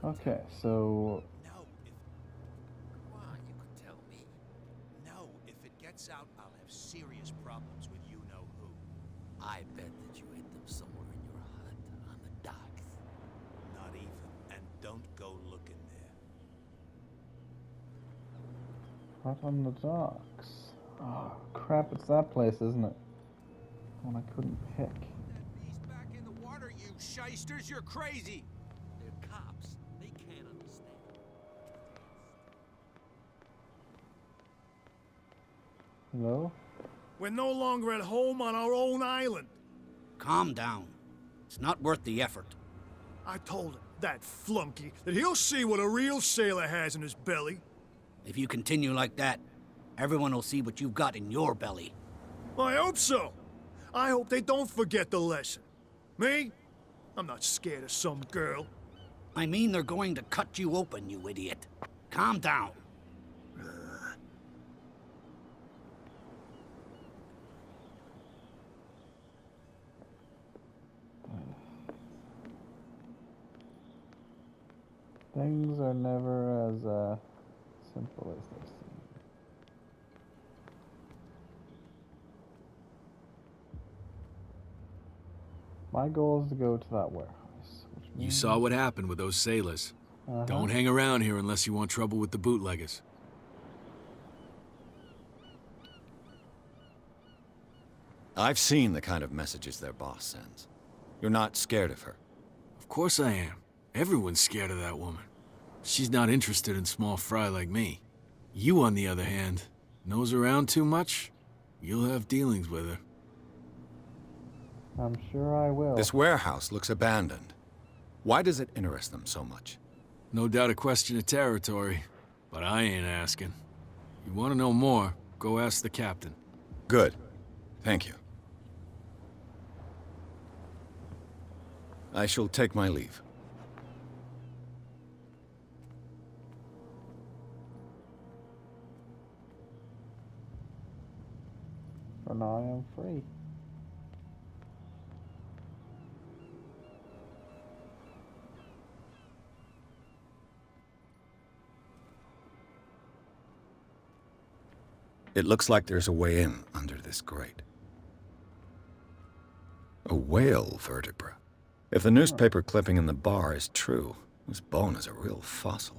Okay, so No, if why you could tell me. No, if it gets out, I'll have serious problems with you know who. I bet that you hid them somewhere in your hut on the docks. Not even, and don't go looking there. out on the docks. Oh crap! It's that place, isn't it? One I couldn't pick. Put that beast back in the water, you shysters! You're crazy. They're cops. They can't understand. Hello? We're no longer at home on our own island. Calm down. It's not worth the effort. I told him, that flunky, that he'll see what a real sailor has in his belly. If you continue like that, everyone will see what you've got in your belly. I hope so. I hope they don't forget the lesson. Me? I'm not scared of some girl. I mean, they're going to cut you open, you idiot. Calm down. Things are never as simple as they seem. My goal is to go to that warehouse, which You means... saw what happened with those sailors. Don't hang around here unless you want trouble with the bootleggers. I've seen the kind of messages their boss sends. You're not scared of her. Of course I am. Everyone's scared of that woman. She's not interested in small fry like me. You, on the other hand, nose around too much, you'll have dealings with her. I'm sure I will. This warehouse looks abandoned. Why does it interest them so much? No doubt a question of territory, but I ain't asking. You want to know more, go ask the captain. Good. Thank you. I shall take my leave. For now, I am free. It looks like there's a way in under this grate. A whale vertebra. If the newspaper clipping in the bar is true, this bone is a real fossil.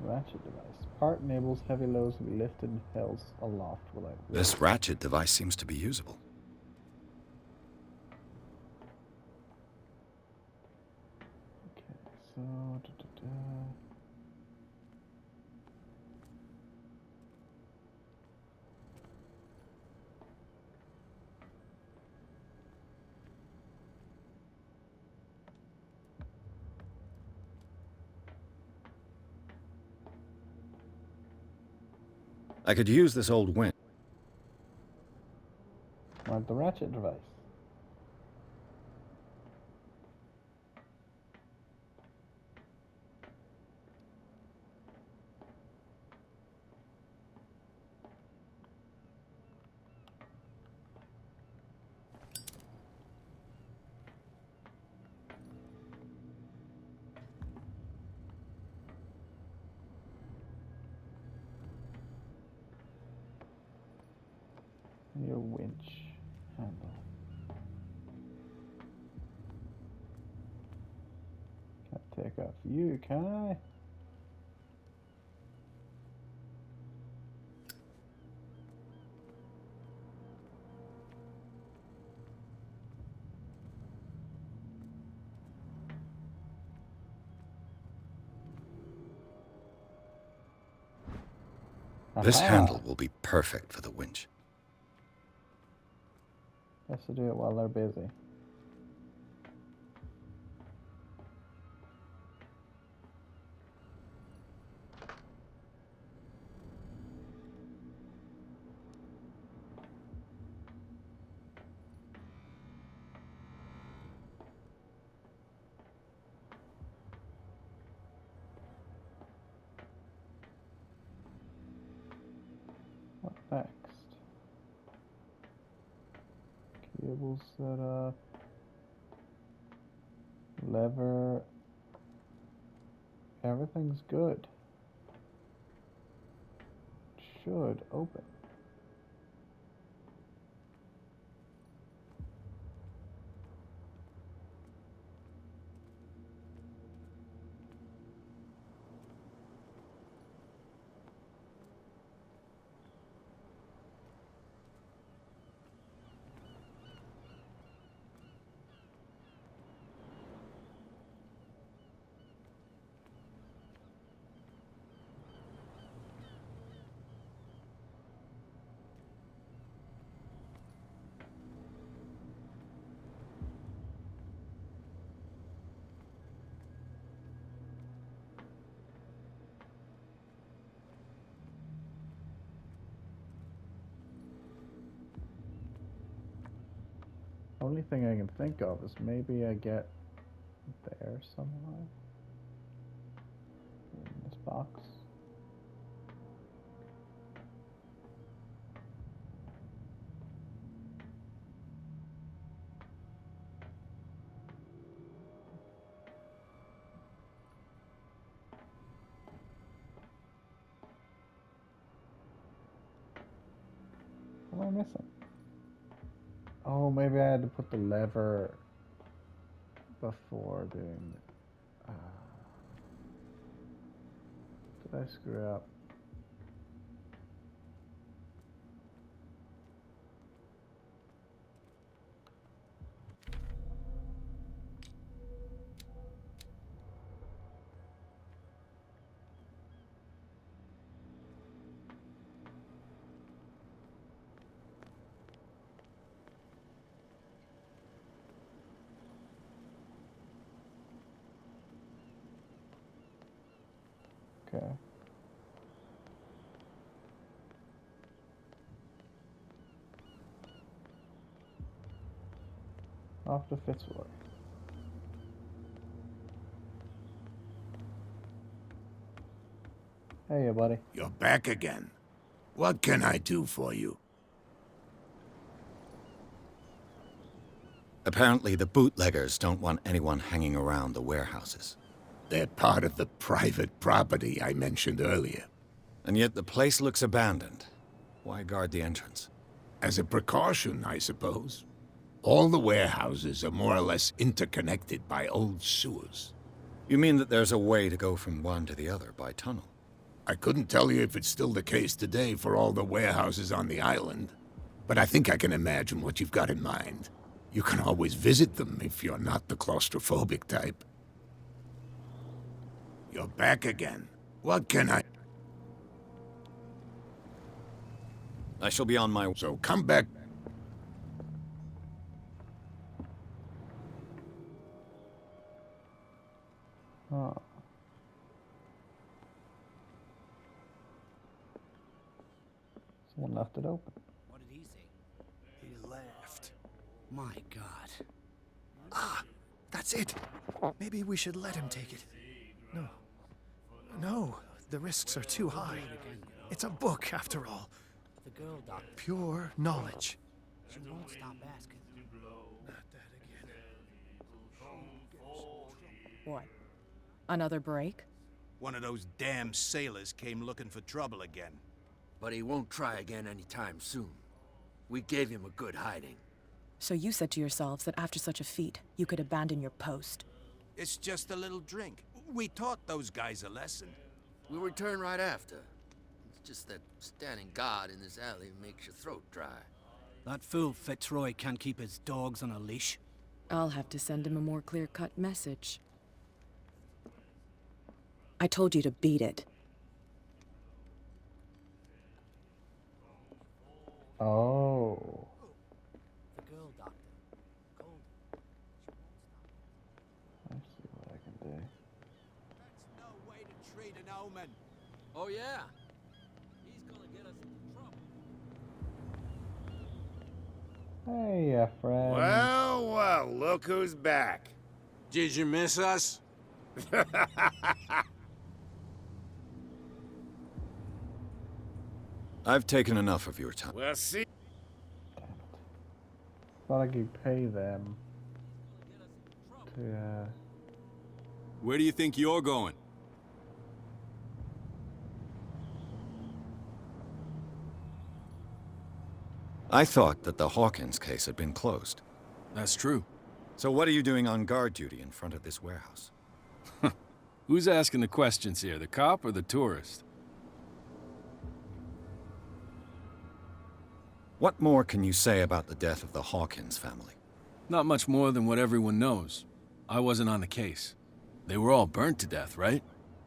Ratchet device. Part enables heavy loads to be lifted and held aloft without weight. This ratchet device seems to be usable. Okay, so... I could use this old winch. Like the ratchet device. Your winch handle. Can't take off you, can I? This Aha! handle will be perfect for the winch. Has to do it while they're busy. What next? Cable setup. Lever. Everything's good. Should open. Only thing I can think of is maybe I get there somehow. In this box. What am I missing? Oh, maybe I had to put the lever before doing it. Did I screw up? Okay. Off to Fitzroy. Hey, buddy. You're back again. What can I do for you? Apparently, the bootleggers don't want anyone hanging around the warehouses. They're part of the private property I mentioned earlier. And yet the place looks abandoned. Why guard the entrance? As a precaution, I suppose. All the warehouses are more or less interconnected by old sewers. You mean that there's a way to go from one to the other by tunnel? I couldn't tell you if it's still the case today for all the warehouses on the island, but I think I can imagine what you've got in mind. You can always visit them if you're not the claustrophobic type. You're back again. What can I... I shall be on my... So come back. Oh. Someone left it open. What did he say? He left. My God. Ah, that's it. Maybe we should let him take it. No. No, the risks are too high. It's a book, after all. The girl doctor. Pure knowledge. She won't stop asking. Not that again. What? Another break? One of those damn sailors came looking for trouble again. But he won't try again anytime soon. We gave him a good hiding. So you said to yourselves that after such a feat, you could abandon your post. It's just a little drink. We taught those guys a lesson. We'll return right after. It's just that standing guard in this alley makes your throat dry. That fool Fitzroy can't keep his dogs on a leash. I'll have to send him a more clear-cut message. I told you to beat it. Oh. The girl doctor. Cold. I see what I can do. That's no way to treat an omen. Oh, yeah? He's gonna get us into trouble. Hey, friend. Well, well, look who's back. Did you miss us? I've taken enough of your time. Well, see. thought I could pay them to, Where do you think you're going? I thought that the Hawkins case had been closed. That's true. So what are you doing on guard duty in front of this warehouse? Who's asking the questions here, the cop or the tourist? What more can you say about the death of the Hawkins family? Not much more than what everyone knows. I wasn't on the case. They were all burnt to death, right?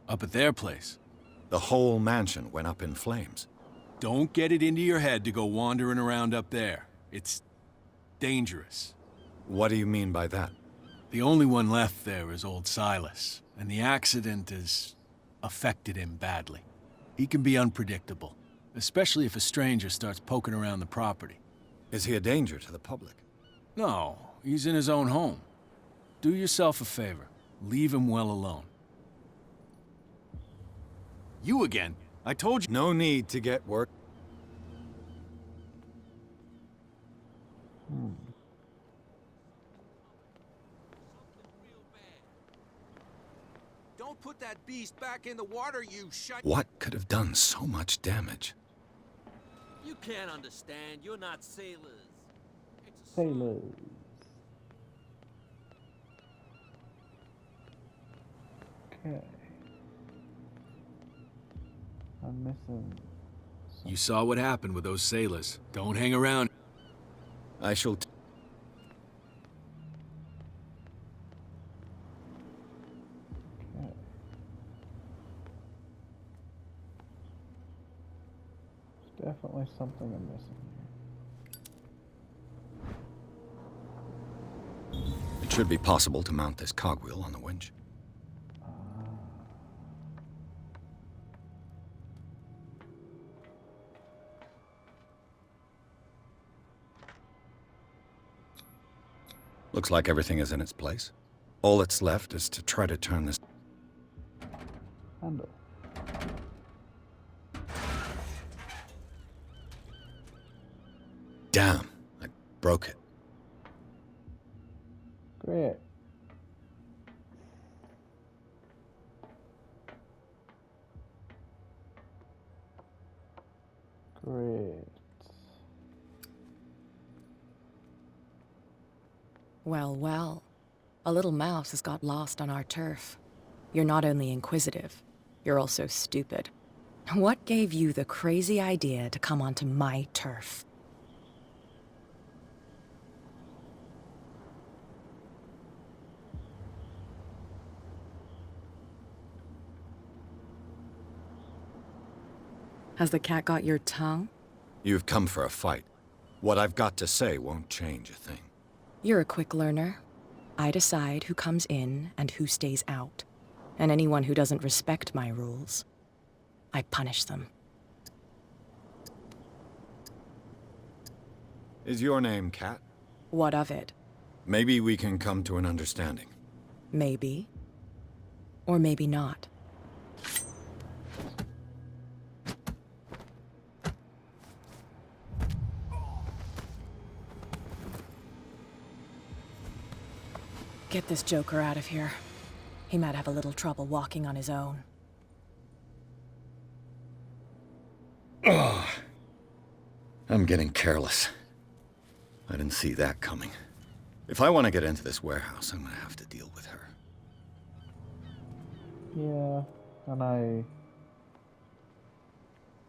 Up at their place. The whole mansion went up in flames. Don't get it into your head to go wandering around up there. It's dangerous. What do you mean by that? The only one left there is old Silas, and the accident has affected him badly. He can be unpredictable, especially if a stranger starts poking around the property. Is he a danger to the public? No, he's in his own home. Do yourself a favor. Leave him well alone. You again? I told you. No need to get work. Don't put that beast back in the water, you shite. What could have done so much damage? You can't understand. You're not sailors. sailors. Okay. I'm missing. You saw what happened with those sailors. Don't hang around. I shall. Okay. There's definitely something I'm missing here. It should be possible to mount this cogwheel on the winch. Looks like everything is in its place. All that's left is to try to turn this... Handle. Damn, I broke it. Great. Great. Well, well. A little mouse has got lost on our turf. You're not only inquisitive, you're also stupid. What gave you the crazy idea to come onto my turf? Has the cat got your tongue? You've come for a fight. What I've got to say won't change a thing. You're a quick learner. I decide who comes in and who stays out. And anyone who doesn't respect my rules, I punish them. Is your name Cat? What of it? Maybe we can come to an understanding. Maybe. Or maybe not. Get this joker out of here. He might have a little trouble walking on his own. Oh, I'm getting careless. I didn't see that coming. If I want to get into this warehouse, I'm gonna have to deal with her. Yeah, and I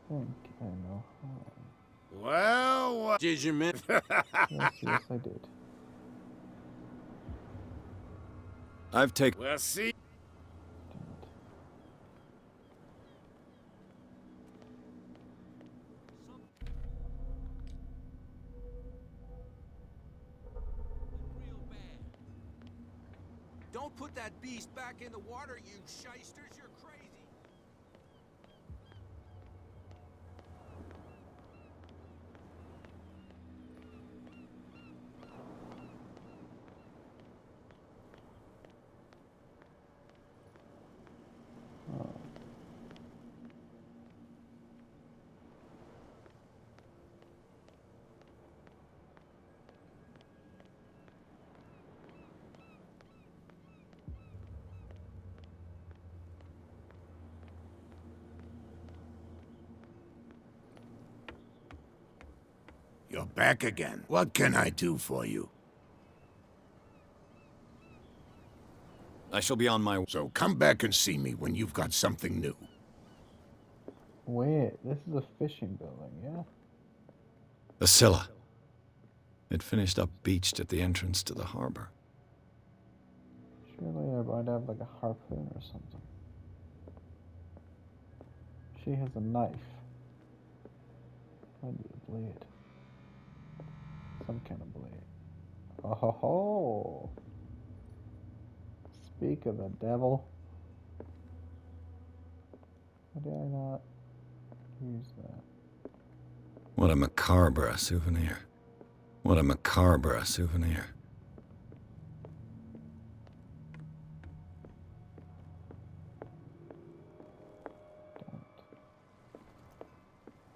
think I know how. Well, what did you miss? Yes, yes, I did. I've taken... Well, see. Don't put that beast back in the water, you shysters. You're crazy. You're back again. What can I do for you? I shall be on my... So come back and see me when you've got something new. Wait, this is a fishing building, yeah? The Scylla. It finished up beached at the entrance to the harbor. Surely I might have like a harpoon or something. She has a knife. I need a blade. Some kind of blade. Oh ho ho! Speak of the devil. Why did I not use that? What a macabre souvenir. What a macabre souvenir.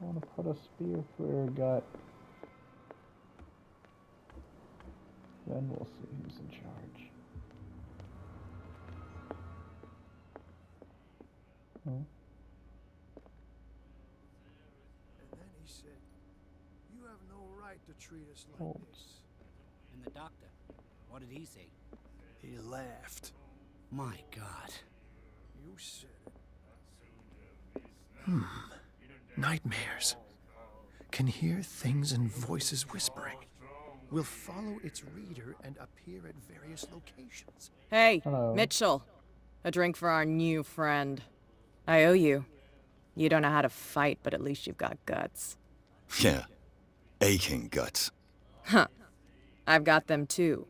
I want to put a spear through her gut. Then we'll see who's in charge. Hmm? And then he said, "You have no right to treat us like Oh. this." And the doctor, what did he say? He laughed. My God. You said it. Nightmares. Can hear things and voices whispering. Will follow its reader and appear at various locations. Hey, Hello. Mitchell. A drink for our new friend. I owe you. You don't know how to fight, but at least you've got guts. Yeah. Aching guts. Huh. I've got them too.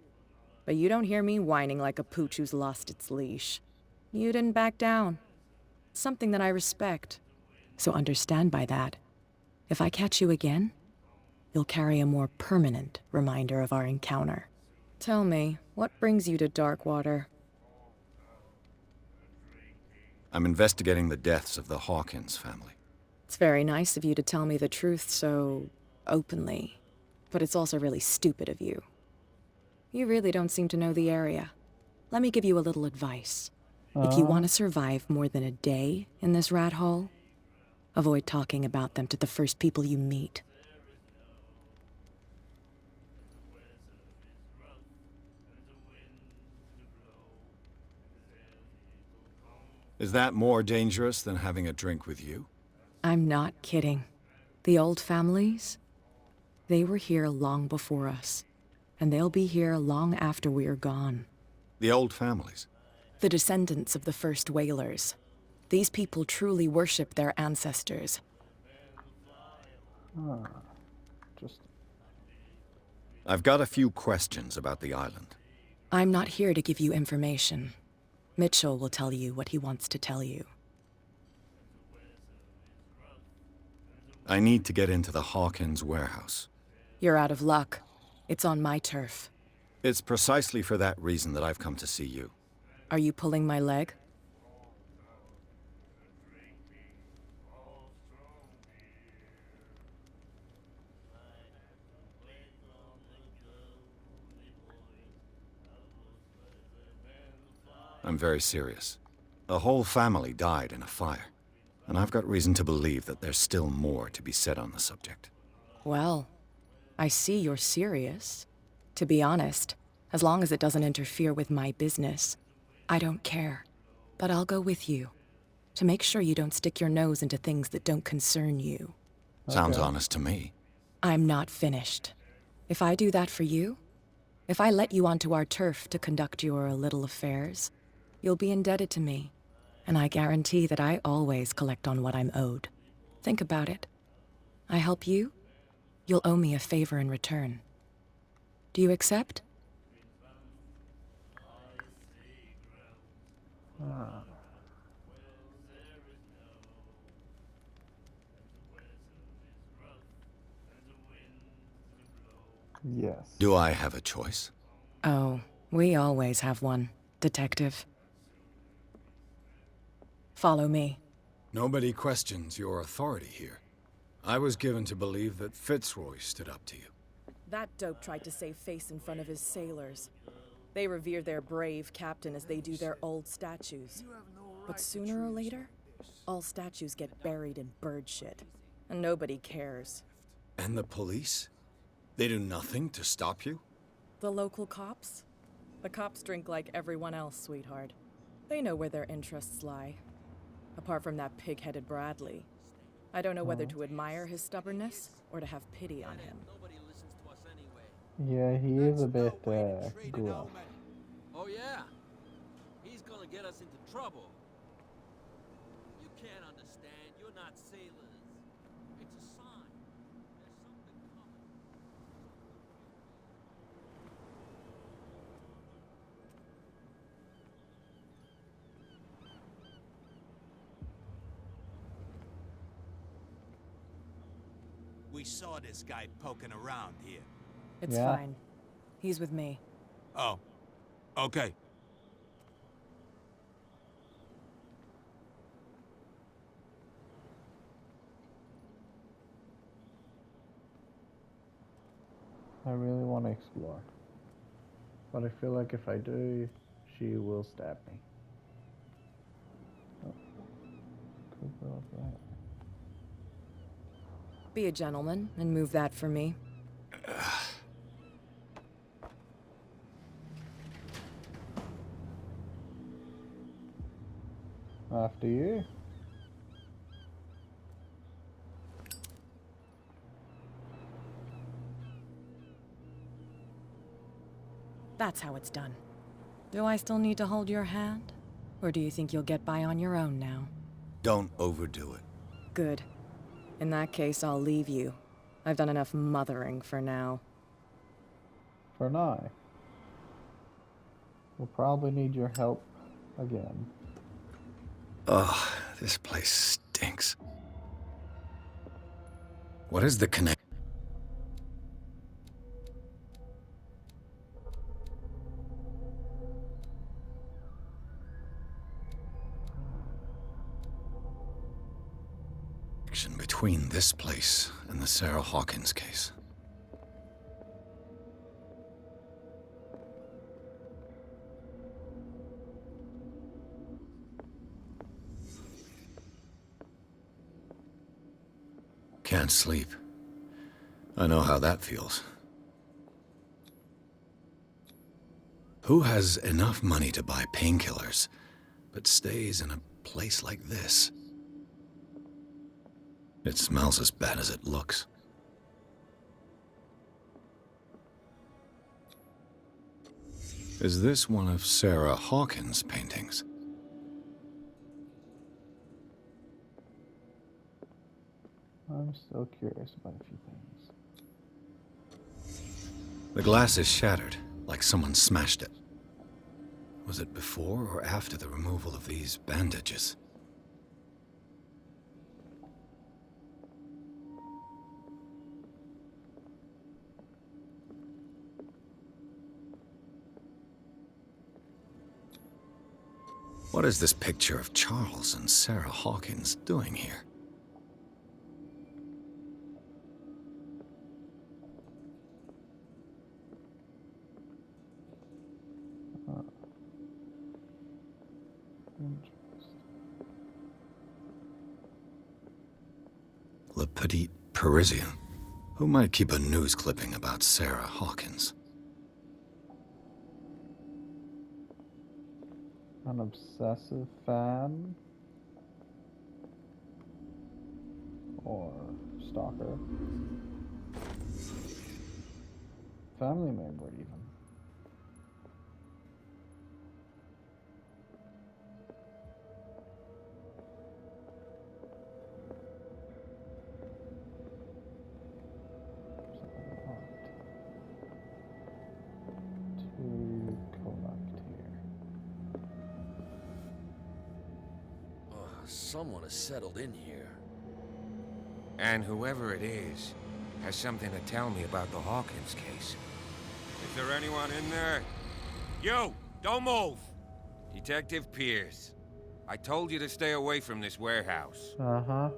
But you don't hear me whining like a pooch who's lost its leash. You didn't back down. Something that I respect. So understand by that, if I catch you again, you'll carry a more permanent reminder of our encounter. Tell me, what brings you to Darkwater? I'm investigating the deaths of the Hawkins family. It's very nice of you to tell me the truth so openly, but it's also really stupid of you. You really don't seem to know the area. Let me give you a little advice. If you want to survive more than a day in this rat hole, avoid talking about them to the first people you meet. Is that more dangerous than having a drink with you? I'm not kidding. The old families, they were here long before us, and they'll be here long after we're gone. The old families? The descendants of the first whalers. These people truly worship their ancestors. Just I've got a few questions about the island. I'm not here to give you information. Mitchell will tell you what he wants to tell you. I need to get into the Hawkins warehouse. You're out of luck. It's on my turf. It's precisely for that reason that I've come to see you. Are you pulling my leg? I'm very serious. The whole family died in a fire, and I've got reason to believe that there's still more to be said on the subject. Well, I see you're serious. To be honest, as long as it doesn't interfere with my business, I don't care. But I'll go with you, to make sure you don't stick your nose into things that don't concern you. Sounds honest to me. I'm not finished. If I do that for you, if I let you onto our turf to conduct your little affairs, you'll be indebted to me, and I guarantee that I always collect on what I'm owed. Think about it. I help you, you'll owe me a favor in return. Do you accept? yes. Do I have a choice? Oh, we always have one, Detective. Follow me. Nobody questions your authority here. I was given to believe that Fitzroy stood up to you. That dope tried to save face in front of his sailors. They revere their brave captain as they do their old statues. But sooner or later, all statues get buried in bird shit. And nobody cares. And the police? They do nothing to stop you? The local cops? The cops drink like everyone else, sweetheart. They know where their interests lie. Apart from that pig-headed Bradley. I don't know whether to admire his stubbornness or to have pity on him. Nobody listens to us anyway. Yeah, he is a bit No way to treat an gruff. omen. Oh yeah? He's gonna get us into trouble. You can't understand. You're not sailors. It's a sign. There's something coming. We saw this guy poking around here. It's Yeah. fine. He's with me. Oh. Okay. I really want to explore. But I feel like if I do, she will stab me. Oh. Could go up there. Be a gentleman and move that for me. After you. That's how it's done. Do I still need to hold your hand? Or do you think you'll get by on your own now? Don't overdo it. Good. In that case, I'll leave you. I've done enough mothering for now. For now. We'll probably need your help again. Ugh, this place stinks. What is the connection? Between this place and the Sarah Hawkins case? Can't sleep. I know how that feels. Who has enough money to buy painkillers, but stays in a place like this? It smells as bad as it looks. Is this one of Sarah Hawkins' paintings? I'm still curious about a few things. The glass is shattered, like someone smashed it. Was it before or after the removal of these bandages? What is this picture of Charles and Sarah Hawkins doing here? Le Petit Parisien. Who might keep a news clipping about Sarah Hawkins? An obsessive fan? Or stalker? Family member, even. To collect here. Someone has settled in here. And whoever it is has something to tell me about the Hawkins case. Is there anyone in there? You! Don't move! Detective Pierce. I told you to stay away from this warehouse. Uh-huh.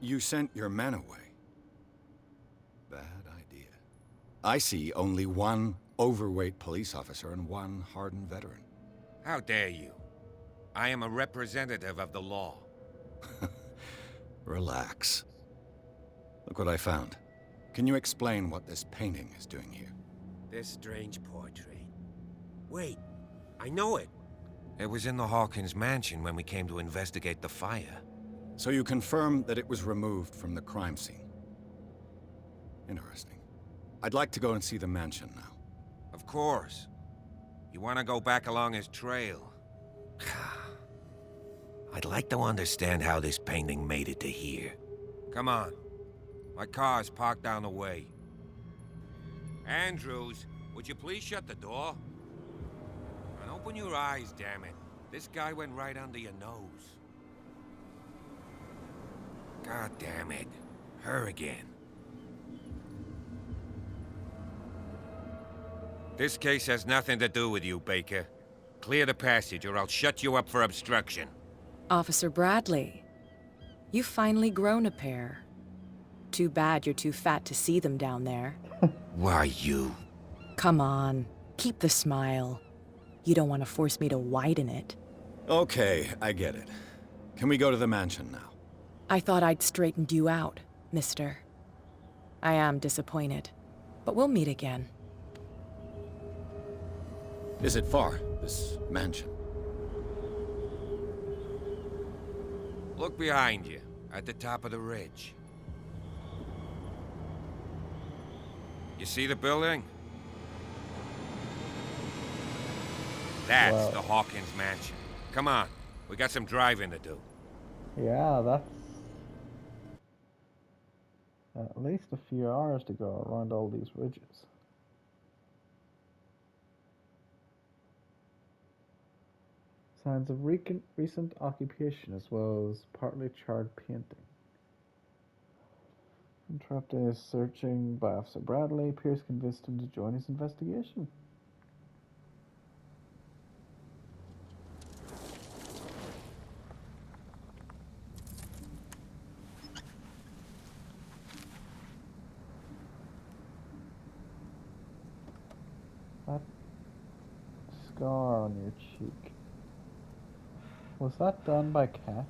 You sent your men away. Bad idea. I see only one overweight police officer and one hardened veteran. How dare you? I am a representative of the law. Relax. Look what I found. Can you explain what this painting is doing here? This strange portrait. Wait, I know it. It was in the Hawkins mansion when we came to investigate the fire. So you confirm that it was removed from the crime scene. Interesting. I'd like to go and see the mansion now. Of course. You want to go back along his trail? I'd like to understand how this painting made it to here. Come on. My car's parked down the way. Andrews, would you please shut the door? And open your eyes, damn it. This guy went right under your nose. God damn it. Her again. This case has nothing to do with you, Baker. Clear the passage or I'll shut you up for obstruction. Officer Bradley, you've finally grown a pair. Too bad you're too fat to see them down there. Why, you? Come on, keep the smile. You don't want to force me to widen it. Okay, I get it. Can we go to the mansion now? I thought I'd straightened you out, mister. I am disappointed, but we'll meet again. Is it far, this mansion? Look behind you, at the top of the ridge. You see the building? That's Wow. the Hawkins mansion. Come on, we got some driving to do. Yeah, that's at least a few hours to go around all these ridges. Signs of recent occupation as well as partly charred painting. Interrupted his searching by Officer Bradley. Pierce convinced him to join his investigation. That scar on your cheek. Was that done by Cat?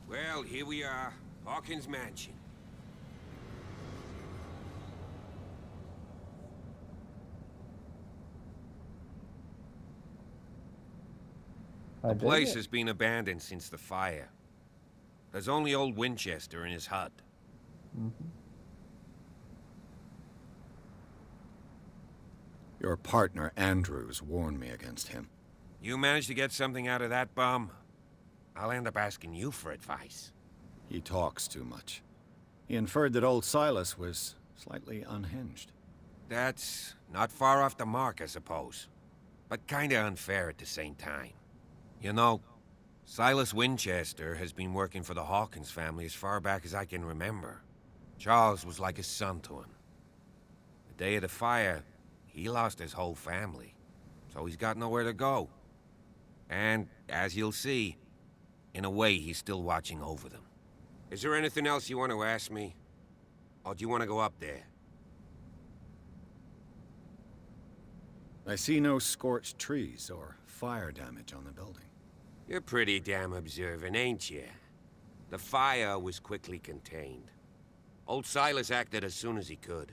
Well, here we are, Hawkins mansion. The place has been abandoned since the fire. There's only old Winchester in his hut. Your partner, Andrews, warned me against him. You managed to get something out of that bum? I'll end up asking you for advice. He talks too much. He inferred that old Silas was slightly unhinged. That's not far off the mark, I suppose. But kinda unfair at the same time. You know, Silas Winchester has been working for the Hawkins family as far back as I can remember. Charles was like a son to him. The day of the fire, he lost his whole family, so he's got nowhere to go. And, as you'll see, in a way, he's still watching over them. Is there anything else you want to ask me? Or do you want to go up there? I see no scorched trees or fire damage on the building. You're pretty damn observant, ain't you? The fire was quickly contained. Old Silas acted as soon as he could.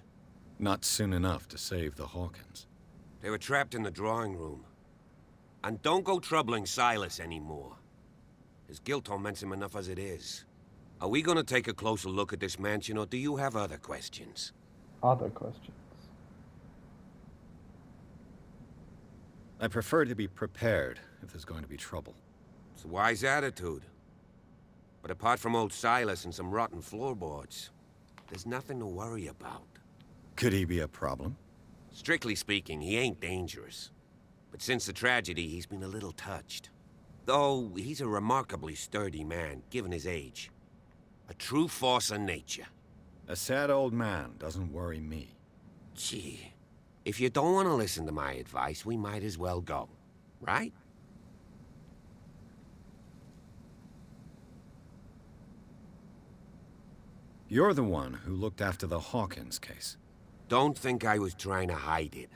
Not soon enough to save the Hawkins. They were trapped in the drawing room. And don't go troubling Silas anymore. His guilt torments him enough as it is. Are we gonna take a closer look at this mansion, or do you have other questions? Other questions. I prefer to be prepared if there's going to be trouble. It's a wise attitude. But apart from old Silas and some rotten floorboards, there's nothing to worry about. Could he be a problem? Strictly speaking, he ain't dangerous. But since the tragedy, he's been a little touched. Though he's a remarkably sturdy man, given his age. A true force of nature. A sad old man doesn't worry me. Gee, if you don't want to listen to my advice, we might as well go. Right? You're the one who looked after the Hawkins case. Don't think I was trying to hide it.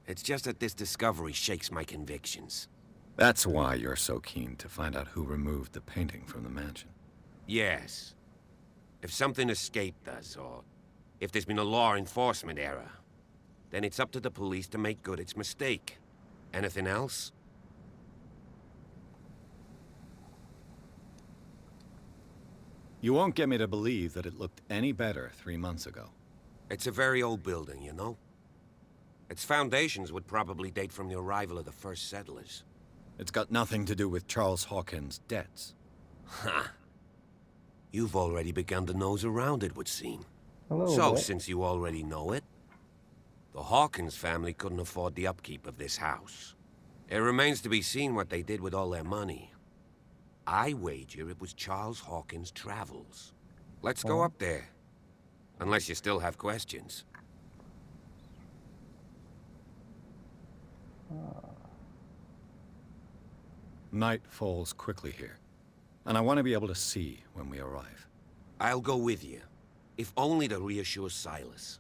It's just that this discovery shakes my convictions. That's why you're so keen to find out who removed the painting from the mansion. Yes. If something escaped us, or if there's been a law enforcement error, then it's up to the police to make good its mistake. Anything else? You won't get me to believe that it looked any better 3 months ago. It's a very old building, you know? Its foundations would probably date from the arrival of the first settlers. It's got nothing to do with Charles Hawkins' debts. Ha! You've already begun to nose around it, would seem. Hello, So, Rick. since you already know it, the Hawkins family couldn't afford the upkeep of this house. It remains to be seen what they did with all their money. I wager it was Charles Hawkins' travels. Let's go up there. Unless you still have questions. Night falls quickly here, and I want to be able to see when we arrive. I'll go with you, if only to reassure Silas.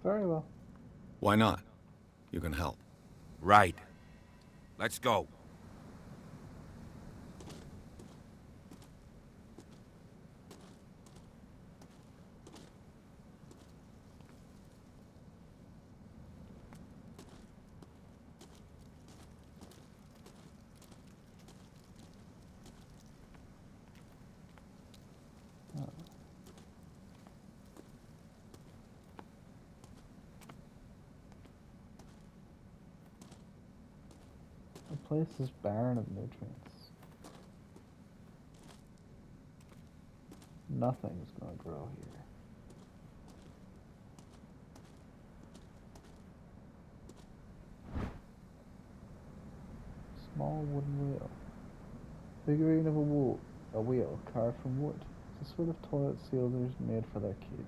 Very well. Why not? You can help. Right. Let's go. The place is barren of nutrients. Nothing's gonna grow here. Small wooden wheel. Figurine of a wheel carved from wood. It's a sort of toilet sealers made for their kids.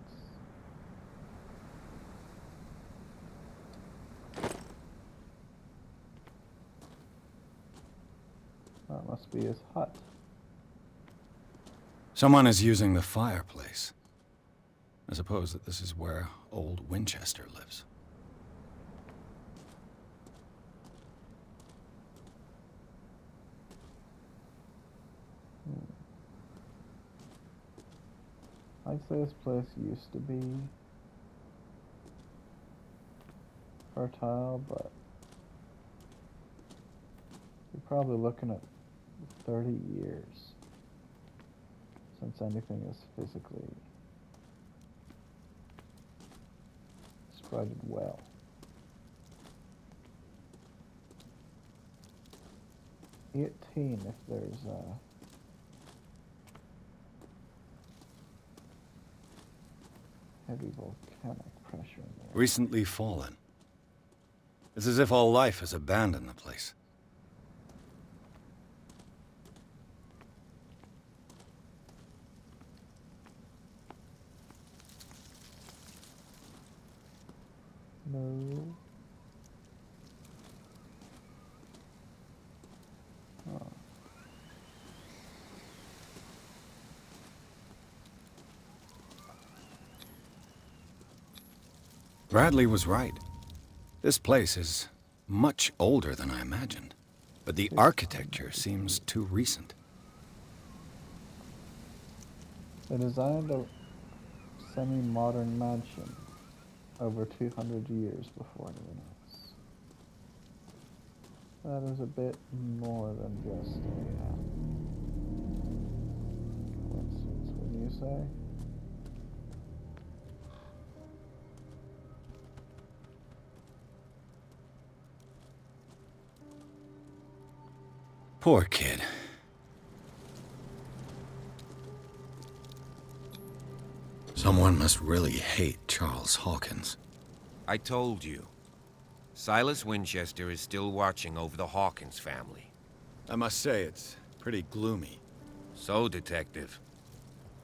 That must be his hut. Someone is using the fireplace. I suppose that this is where old Winchester lives. I'd say this place used to be fertile, but you're probably looking at 30 years since anything is physically spreaded well. $18 if there's heavy volcanic pressure in there. Recently fallen. It's as if all life has abandoned the place. No. Oh. Bradley was right. This place is much older than I imagined, but the architecture seems too recent. They designed a semi-modern mansion over 200 years before anyone else. That is a bit more than just a coincidence, wouldn't you say? Poor kid. Someone must really hate Charles Hawkins. I told you. Silas Winchester is still watching over the Hawkins family. I must say, it's pretty gloomy. So, Detective,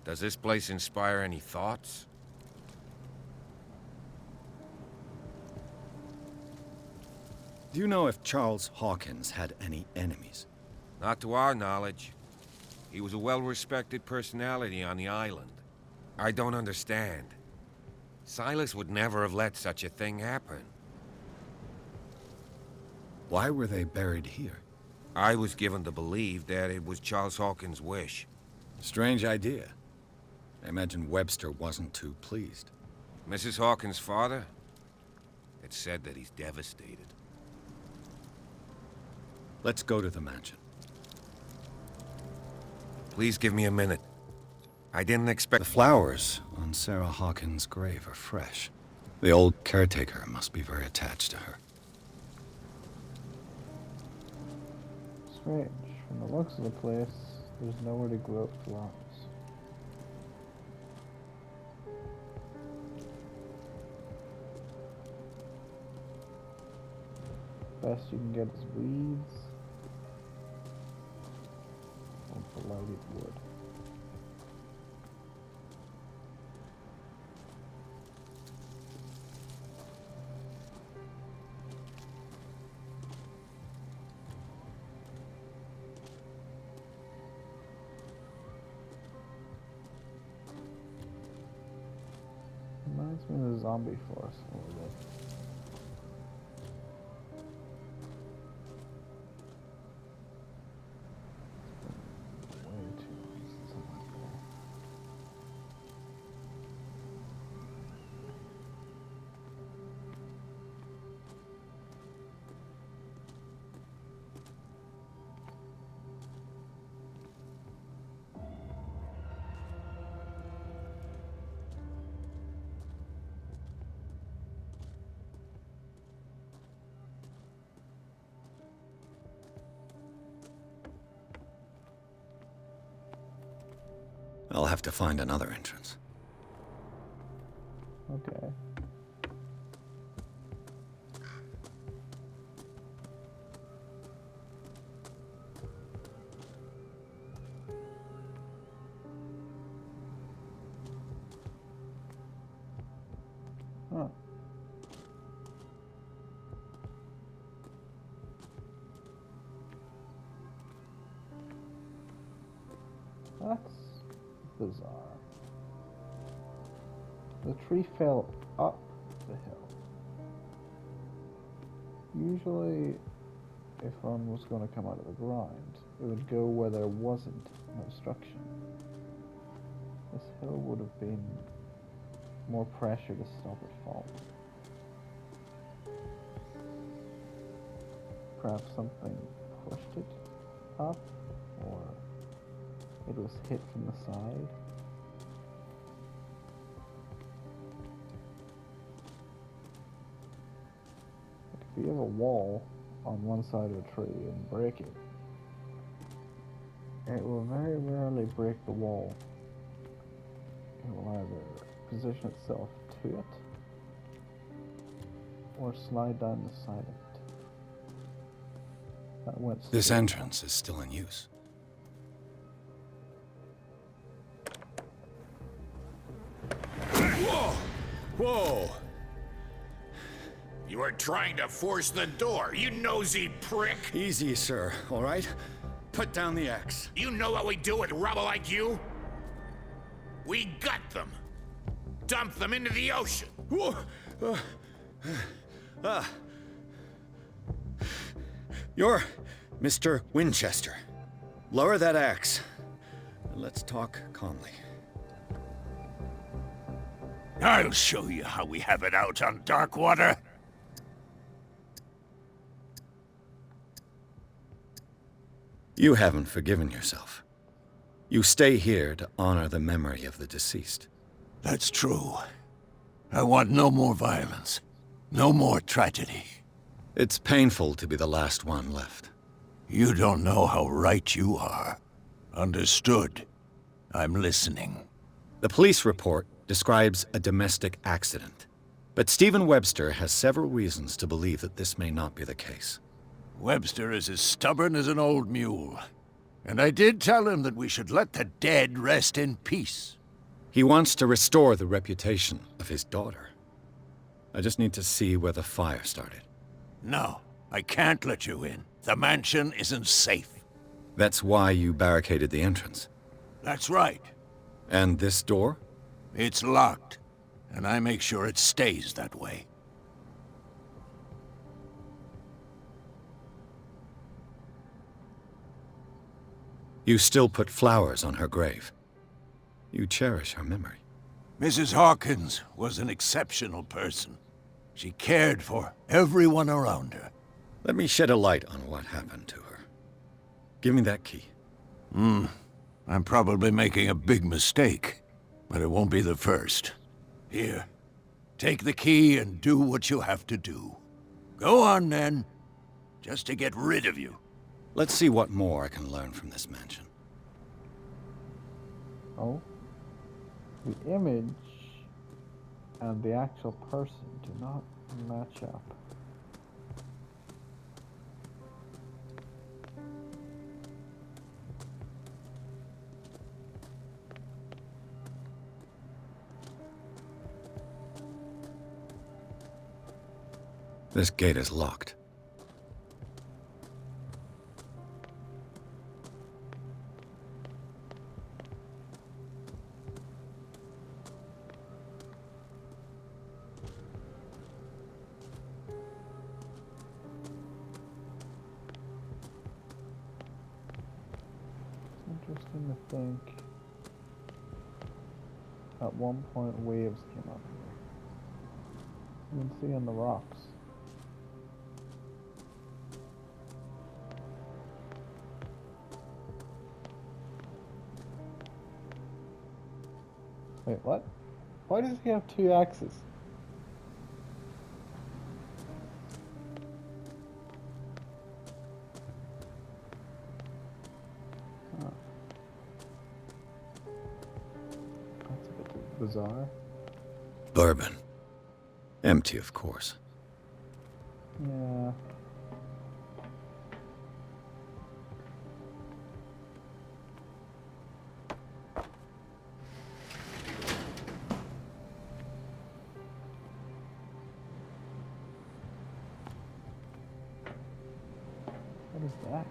does this place inspire any thoughts? Do you know if Charles Hawkins had any enemies? Not to our knowledge. He was a well-respected personality on the island. I don't understand. Silas would never have let such a thing happen. Why were they buried here? I was given to believe that it was Charles Hawkins' wish. Strange idea. I imagine Webster wasn't too pleased. Mrs. Hawkins' father? It's said that he's devastated. Let's go to the mansion. Please give me a minute. I didn't expect... The flowers on Sarah Hawkins' grave are fresh. The old caretaker must be very attached to her. Strange. From the looks of the place, there's nowhere to grow flowers. Best you can get is weeds or blighted wood. Reminds me of the zombie forest a little bit. Way too long since I went there. I'll have to find another entrance. Okay. Huh. That's bizarre. The tree fell up the hill. Usually, if one was going to come out of the ground, it would go where there wasn't an obstruction. This hill would have been more pressure to stop it falling. Perhaps something pushed it up, or it was hit from the side. If you have a wall on one side of a tree and break it, it will very rarely break the wall. It will either position itself to it or slide down the side of it. That went This straight entrance is still in use. Whoa! Whoa! You are trying to force the door, you nosy prick! Easy, sir, all right? Put down the axe. You know what we do with rubble like you? We gut them. Dump them into the ocean. Whoa! You're Mr. Winchester. Lower that axe. Let's talk calmly. I'll show you how we have it out on Darkwater. You haven't forgiven yourself. You stay here to honor the memory of the deceased. That's true. I want no more violence. No more tragedy. It's painful to be the last one left. You don't know how right you are. Understood. I'm listening. The police report describes a domestic accident. But Stephen Webster has several reasons to believe that this may not be the case. Webster is as stubborn as an old mule. And I did tell him that we should let the dead rest in peace. He wants to restore the reputation of his daughter. I just need to see where the fire started. No, I can't let you in. The mansion isn't safe. That's why you barricaded the entrance. That's right. And this door? It's locked, and I make sure it stays that way. You still put flowers on her grave. You cherish her memory. Mrs. Hawkins was an exceptional person. She cared for everyone around her. Let me shed a light on what happened to her. Give me that key. I'm probably making a big mistake, but it won't be the first. Here, take the key and do what you have to do. Go on, then, just to get rid of you. Let's see what more I can learn from this mansion. Oh. The image and the actual person do not match up. This gate is locked. Interesting to think. At one point, waves came up here. You can see on the rocks. Wait, what? Why does he have two axes? Huh. That's a bit bizarre. Bourbon. Empty, of course. Yeah. What is that?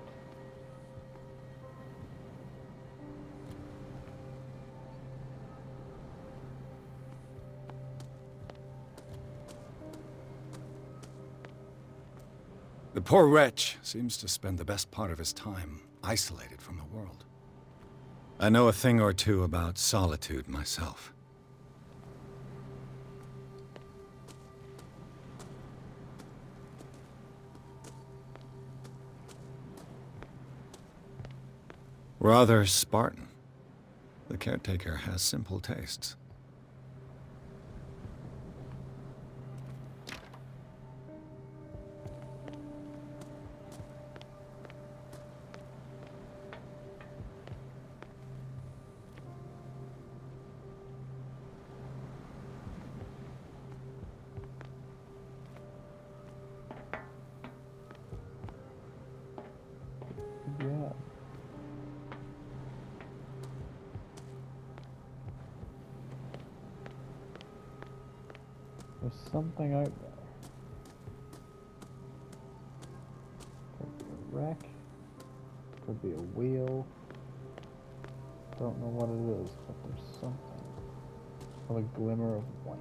The poor wretch seems to spend the best part of his time isolated from the world. I know a thing or two about solitude myself. Rather Spartan. The caretaker has simple tastes. Yeah. There's something out there. Could be a wreck. Could be a wheel. Don't know what it is, but there's something. Of a glimmer of white.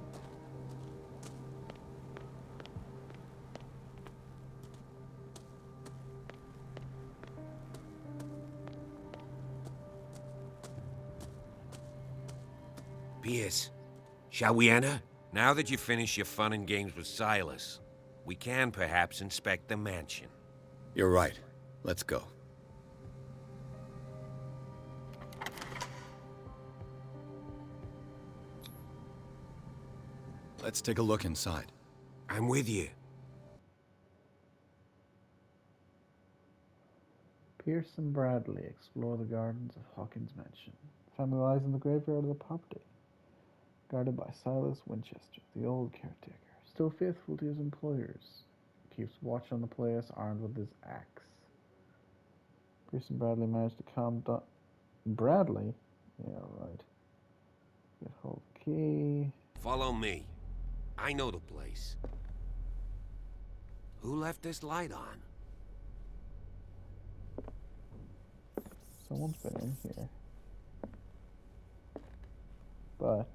Pierce, shall we enter? Now that you finish your fun and games with Silas, we can perhaps inspect the mansion. You're right. Let's go. Let's take a look inside. I'm with you. Pierce and Bradley explore the gardens of Hawkins Mansion. Family lies in the graveyard of the property, guarded by Silas Winchester, the old caretakers. still faithful to his employers. Keeps watch on the place, armed with his axe. Bruce and Bradley managed to calm down. Bradley? Yeah, right. Get hold of the key. Follow me. I know the place. Who left this light on? Someone's been in here. But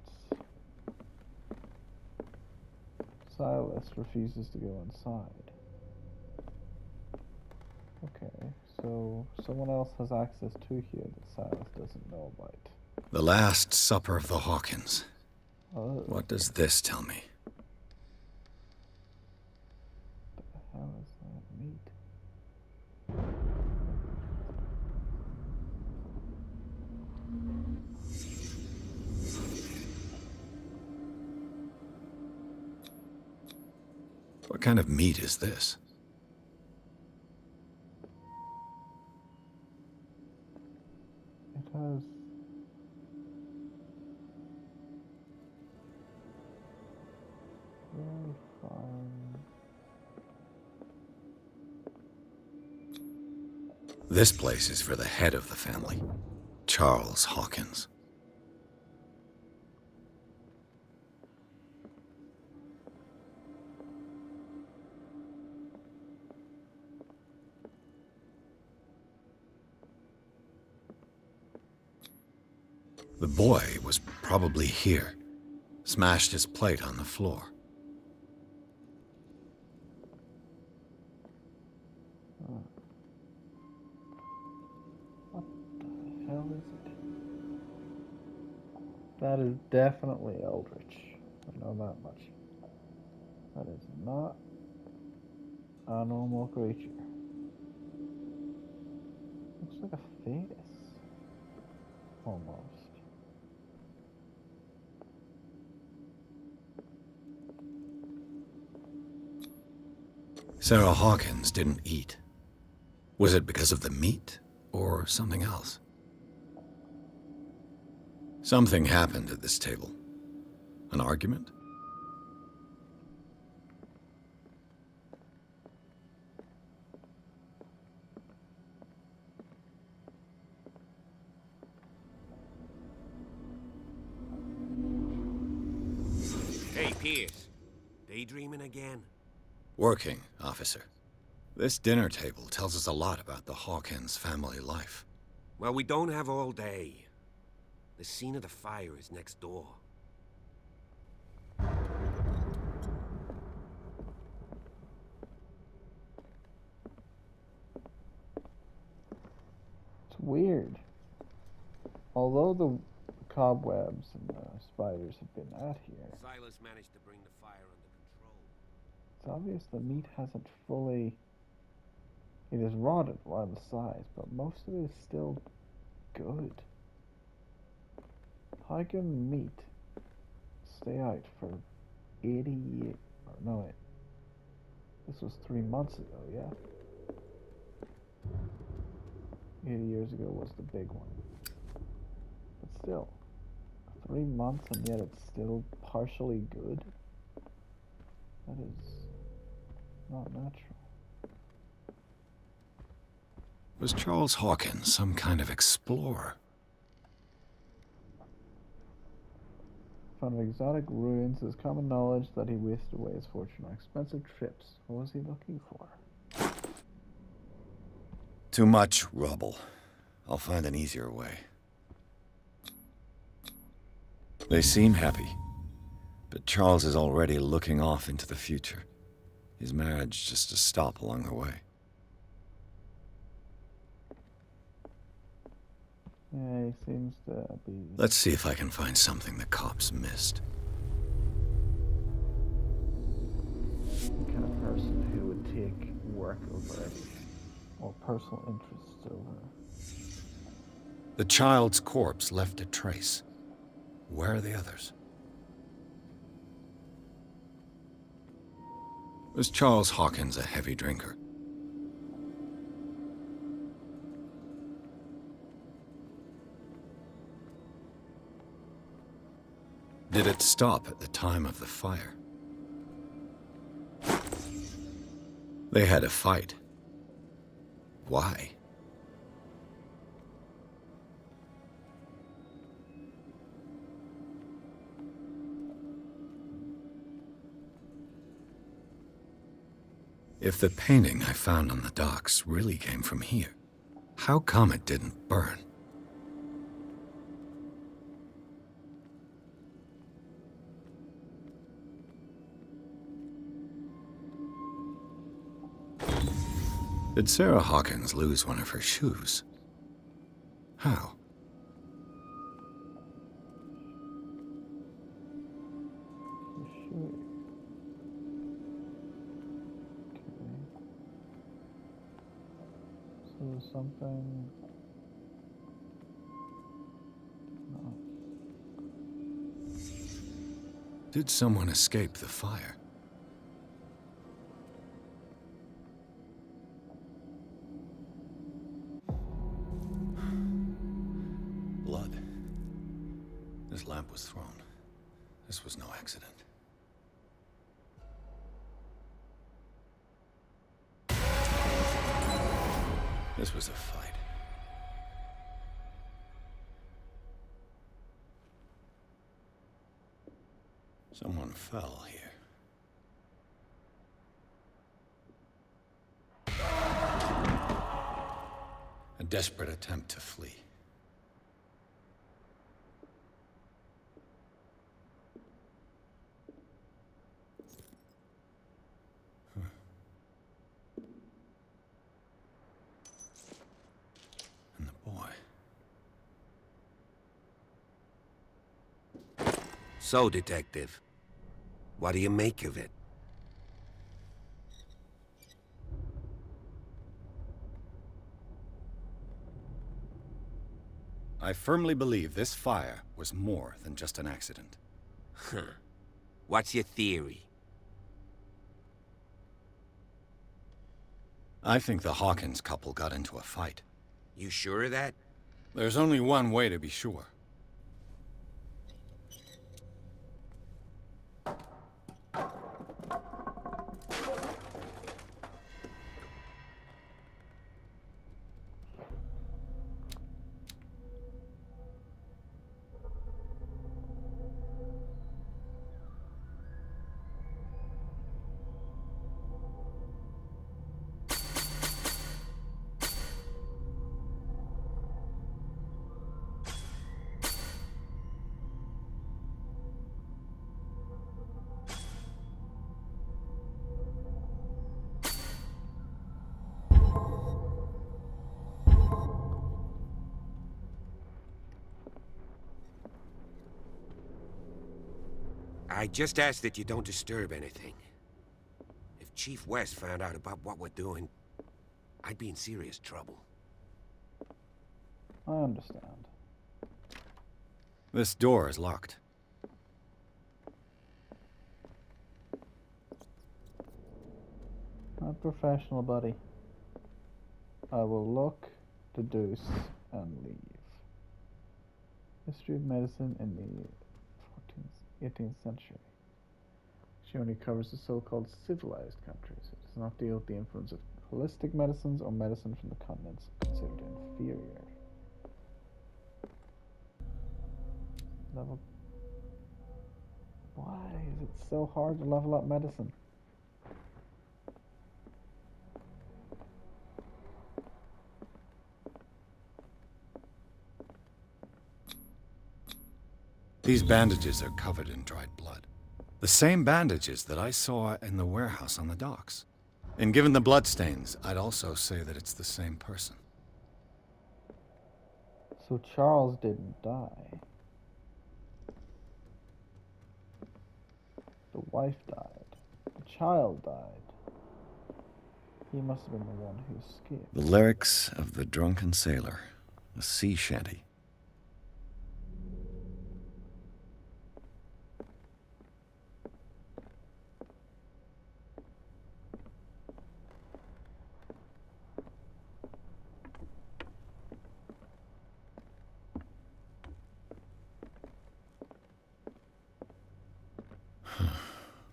Silas refuses to go inside. Okay, so someone else has access to here that Silas doesn't know about. The Last Supper of the Hawkins. Oh. What does this tell me? What the hell is that meat? What kind of meat is this? It has very fine. This place is for the head of the family, Charles Hawkins. The boy was probably here, smashed his plate on the floor. What the hell is it? That is definitely eldritch. I know that much. That is not a normal creature. Looks like a face. Almost. Sarah Hawkins didn't eat. Was it because of the meat or something else? Something happened at this table. An argument? Hey, Pierce. Daydreaming again? Working, officer. This dinner table tells us a lot about the Hawkins family life. Well, we don't have all day. The scene of the fire is next door. It's weird. Although the cobwebs and the spiders have been at here, Silas managed to bring the fire under control. it's obvious the meat hasn't fully... It is rotted around the sides, but most of it is still good. How can meat stay out for 80 years? Or no, wait. This was 3 months ago, yeah? 80 years ago was the big one. But still, 3 months and yet it's still partially good? That is not natural. Was Charles Hawkins some kind of explorer? Found exotic ruins, there's common knowledge that he wasted away his fortune on expensive trips. What was he looking for? Too much rubble. I'll find an easier way. They seem happy, but Charles is already looking off into the future. His marriage just a stop along the way. Yeah, he seems to be... Let's see if I can find something the cops missed. the kind of person who would take work over everything, or personal interests over. The child's corpse left a trace. Where are the others? Was Charles Hawkins a heavy drinker? Did it stop at the time of the fire? They had a fight. Why? If the painting I found on the docks really came from here, how come it didn't burn? Did Sarah Hawkins lose one of her shoes? How? Sure. Okay. So something. No. Did someone escape the fire? Blood. This lamp was thrown. This was no accident. This was a fight. Someone fell here. A desperate attempt to flee. And the boy. So, Detective, what do you make of it? I firmly believe this fire was more than just an accident. Huh. What's your theory? I think the Hawkins couple got into a fight. You sure of that? There's only one way to be sure. I just ask that you don't disturb anything. If Chief West found out about what we're doing, I'd be in serious trouble. I understand. This door is locked. Not professional, buddy. I will look, deduce, and leave. History of medicine in the 18th century. She only covers the so-called civilized countries. It does not deal with the influence of holistic medicines or medicine from the continents considered inferior. Level. Why is it so hard to level up medicine? These bandages are covered in dried blood. The same bandages that I saw in the warehouse on the docks. And given the bloodstains, I'd also say that it's the same person. So Charles didn't die. The wife died. The child died. He must have been the one who escaped. The lyrics of the drunken sailor. A sea shanty.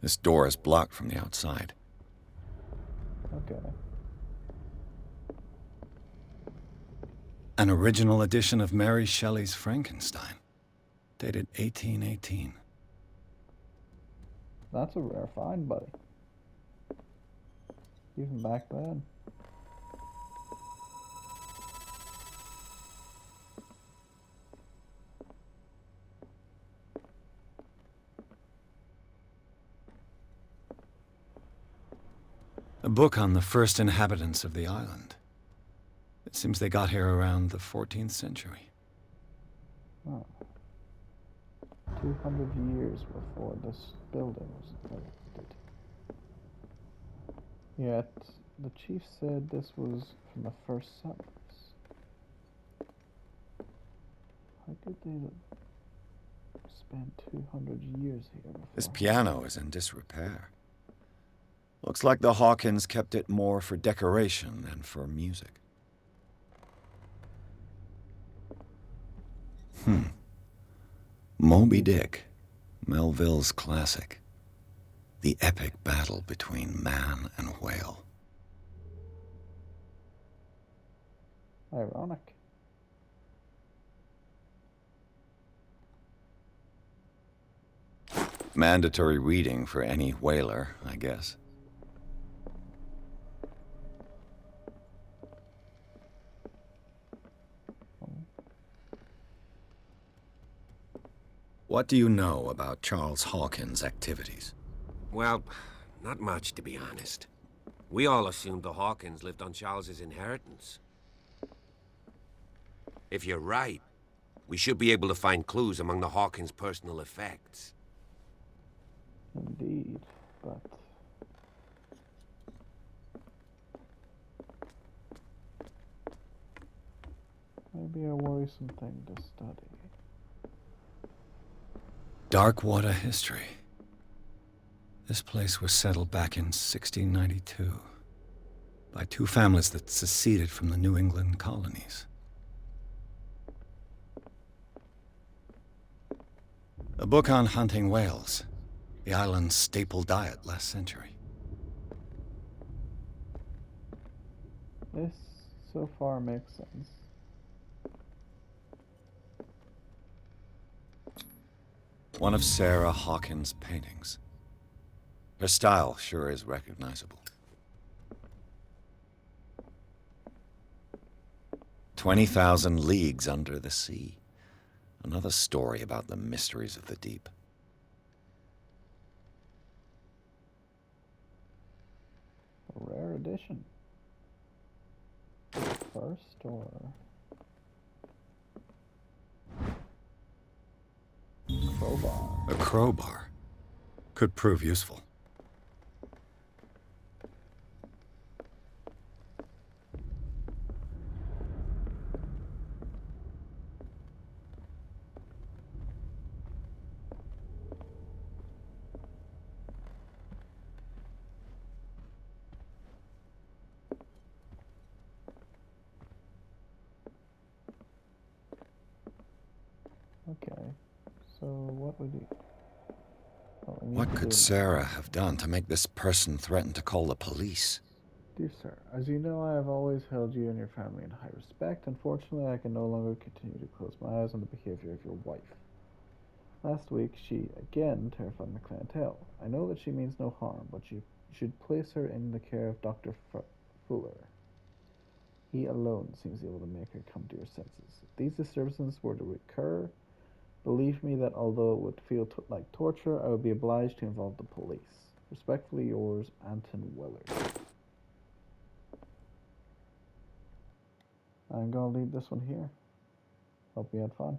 This door is blocked from the outside. How Okay. An original edition of Mary Shelley's Frankenstein, dated 1818. That's a rare find, buddy. Even back then. A book on the first inhabitants of the island. It seems they got here around the 14th century. Oh. 200 years before this building was erected. Yet, the chief said this was from the first settlers. How could they spend 200 years here before? This piano is in disrepair. Looks like the Hawkins kept it more for decoration than for music. Moby Dick, Melville's classic. The epic battle between man and whale. Ironic. Mandatory reading for any whaler, I guess. What do you know about Charles Hawkins' activities? Well, not much, to be honest. We all assumed the Hawkins lived on Charles's inheritance. If you're right, we should be able to find clues among the Hawkins' personal effects. Indeed, but... maybe a worrisome thing to study. Darkwater history. This place was settled back in 1692 by two families that seceded from the New England colonies. A book on hunting whales, the island's staple diet last century. This, so far, makes sense. One of Sarah Hawkins' paintings. Her style sure is recognizable. 20,000 Leagues Under the Sea. Another story about the mysteries of the deep. A rare edition. First, or... crowbar. A crowbar. Could prove useful. Okay, so what would you... What could Sarah have done to make this person threaten to call the police? Dear sir, as you know, I have always held you and your family in high respect. Unfortunately, I can no longer continue to close my eyes on the behavior of your wife. Last week, she again terrified my clientele. I know that she means no harm, but you should place her in the care of Dr. Fuller. He alone seems able to make her come to her senses. If these disturbances were to recur, believe me that although it would feel like torture, I would be obliged to involve the police. Respectfully yours, Anton Weller. I'm gonna leave this one here. Hope you had fun.